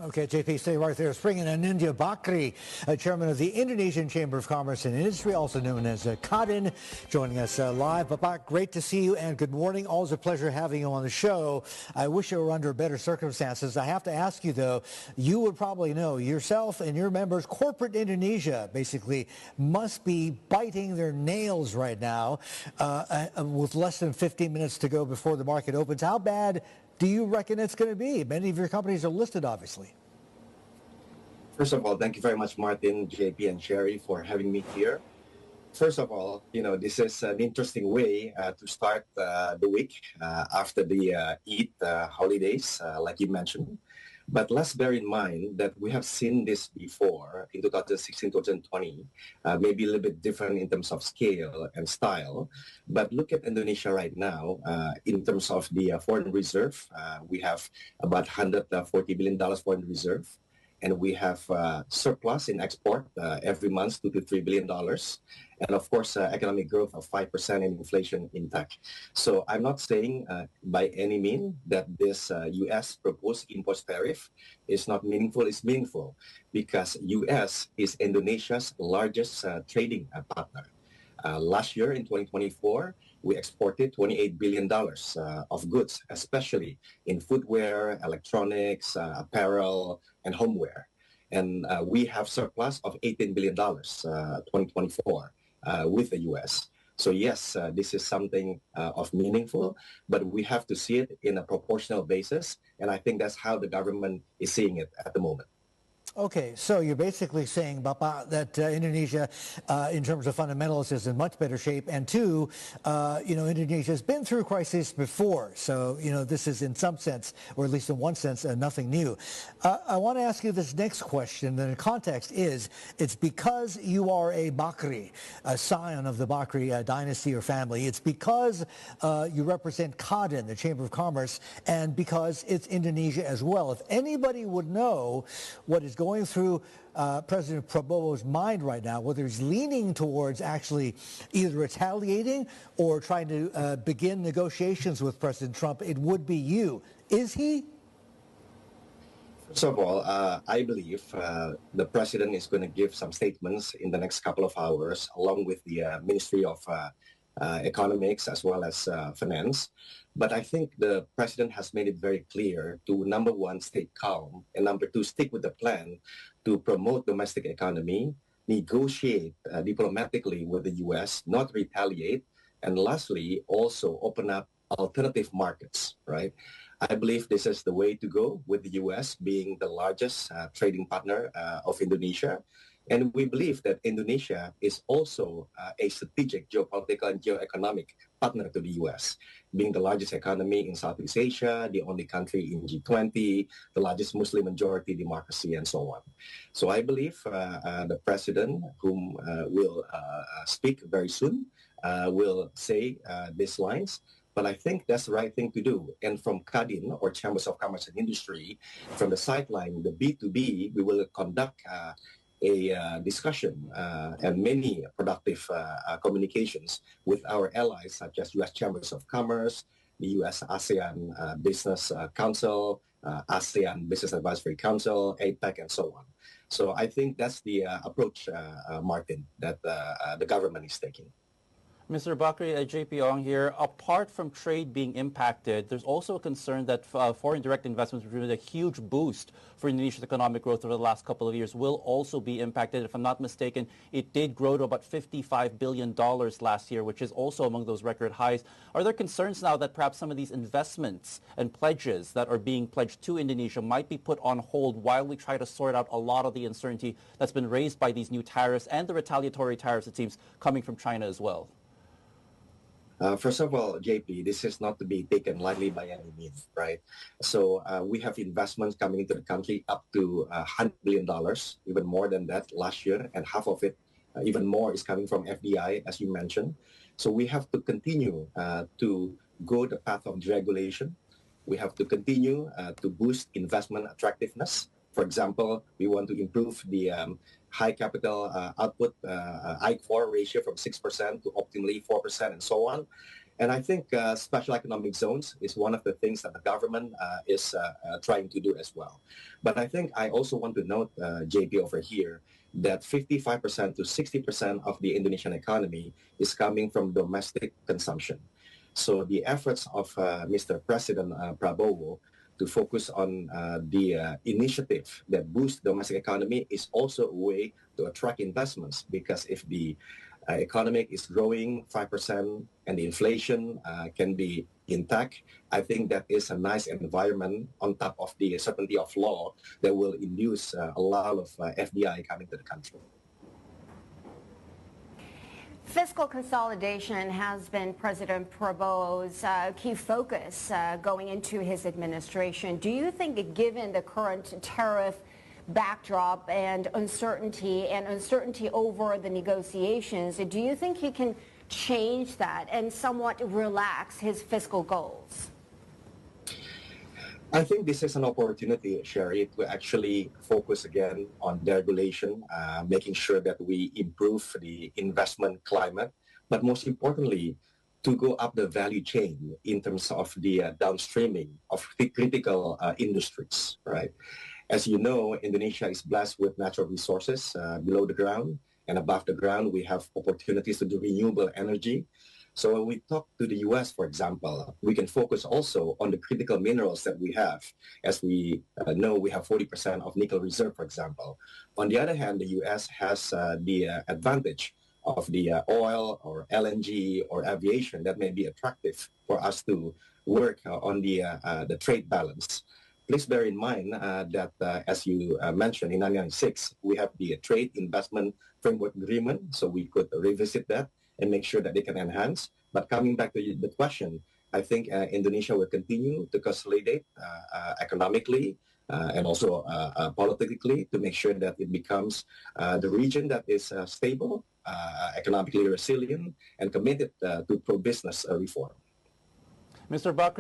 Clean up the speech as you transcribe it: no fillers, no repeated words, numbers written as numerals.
Okay, JP, stay right there. Spring and Anindya Bakri, chairman of the Indonesian Chamber of Commerce and Industry, also known as Kadin, joining us live. Bapak, great to see you and good morning. Always a pleasure having you on the show. I wish it were under better circumstances. I have to ask you, though, you would probably know yourself and your members, corporate Indonesia basically must be biting their nails right now with less than 15 minutes to go before the market opens. How bad do you reckon it's going to be? Many of your companies are listed, obviously. First of all, thank you very much, Martin, JP, and Sherry, for having me here. First of all, this is an interesting way to start the week after the Eid holidays, like you mentioned. But let's bear in mind that we have seen this before in 2016, 2020, maybe a little bit different in terms of scale and style. But look at Indonesia right now. In terms of the foreign reserve, we have about $140 billion foreign reserve. And we have surplus in export every month, $2 to $3 billion. And of course, economic growth of 5% and inflation intact. So I'm not saying by any means that this U.S. proposed import tariff is not meaningful. It's meaningful because U.S. is Indonesia's largest trading partner. Last year in 2024, we exported $28 billion of goods, especially in footwear, electronics, apparel, and homeware. And we have surplus of $18 billion 2024 with the U.S. So yes, this is something of meaningful, but we have to see it in a proportional basis. And I think that's how the government is seeing it at the moment. Okay, so you're basically saying, Bapak, that Indonesia, in terms of fundamentals, is in much better shape. And two, Indonesia has been through crisis before. So, this is in some sense, or at least in one sense, nothing new. I want to ask you this next question. The context is, it's because you are a Bakri, a scion of the Bakri dynasty or family. It's because you represent Kadin, the Chamber of Commerce, and because it's Indonesia as well. If anybody would know what is going through President Prabowo's mind right now, whether he's leaning towards actually either retaliating or trying to begin negotiations with President Trump, it would be you. Is he? First of all, I believe the president is going to give some statements in the next couple of hours, along with the Ministry of Economics as well as Finance. But I think the president has made it very clear to, number one, stay calm, and number two, stick with the plan to promote domestic economy, negotiate diplomatically with the U.S., not retaliate, and lastly, also open up alternative markets, right? I believe this is the way to go with the U.S. being the largest trading partner of Indonesia. And we believe that Indonesia is also a strategic geopolitical and geoeconomic partner to the U.S., being the largest economy in Southeast Asia, the only country in G20, the largest Muslim majority democracy, and so on. So I believe the president, whom will speak very soon, will say these lines. But I think that's the right thing to do. And from Kadin, or Chambers of Commerce and Industry, from the sideline, the B2B, we will conduct a discussion and many productive communications with our allies, such as U.S. Chambers of Commerce, the U.S. ASEAN Business Council, ASEAN Business Advisory Council, APEC, and so on. So I think that's the approach, Martin, that the government is taking. Mr. Bakri, JP Ong here. Apart from trade being impacted, there's also a concern that foreign direct investments, which was a huge boost for Indonesia's economic growth over the last couple of years, will also be impacted. If I'm not mistaken, it did grow to about $55 billion last year, which is also among those record highs. Are there concerns now that perhaps some of these investments and pledges that are being pledged to Indonesia might be put on hold while we try to sort out a lot of the uncertainty that's been raised by these new tariffs and the retaliatory tariffs, it seems, coming from China as well? First of all, JP, this is not to be taken lightly by any means, right? So we have investments coming into the country up to $100 billion, even more than that last year, and half of it, even more, is coming from FDI, as you mentioned. So we have to continue to go the path of deregulation. We have to continue to boost investment attractiveness. For example, we want to improve the high capital output I-4 ratio from 6% to optimally 4% and so on. And I think special economic zones is one of the things that the government is trying to do as well. But I think I also want to note, JP over here, that 55% to 60% of the Indonesian economy is coming from domestic consumption. So the efforts of Mr. President Prabowo to focus on the initiative that boosts domestic economy is also a way to attract investments, because if the economy is growing 5% and the inflation can be intact, I think that is a nice environment on top of the certainty of law that will induce a lot of FDI coming to the country. Fiscal consolidation has been President Prabowo's key focus going into his administration. Do you think, given the current tariff backdrop and uncertainty over the negotiations, do you think he can change that and somewhat relax his fiscal goals? I think this is an opportunity, Sherry, to actually focus again on deregulation, making sure that we improve the investment climate, but most importantly, to go up the value chain in terms of the downstreaming of the critical industries, right? As you know, Indonesia is blessed with natural resources below the ground, and above the ground, we have opportunities to do renewable energy. So when we talk to the U.S., for example, we can focus also on the critical minerals that we have. As we know, we have 40% of nickel reserve, for example. On the other hand, the U.S. has the advantage of the oil or LNG or aviation that may be attractive for us to work on the trade balance. Please bear in mind that, as you mentioned, in 1996, we have the Trade Investment Framework Agreement, so we could revisit that and make sure that they can enhance. But coming back to the question, I think Indonesia will continue to consolidate economically and also politically to make sure that it becomes the region that is stable, economically resilient, and committed to pro-business reform. Mr. Bakri,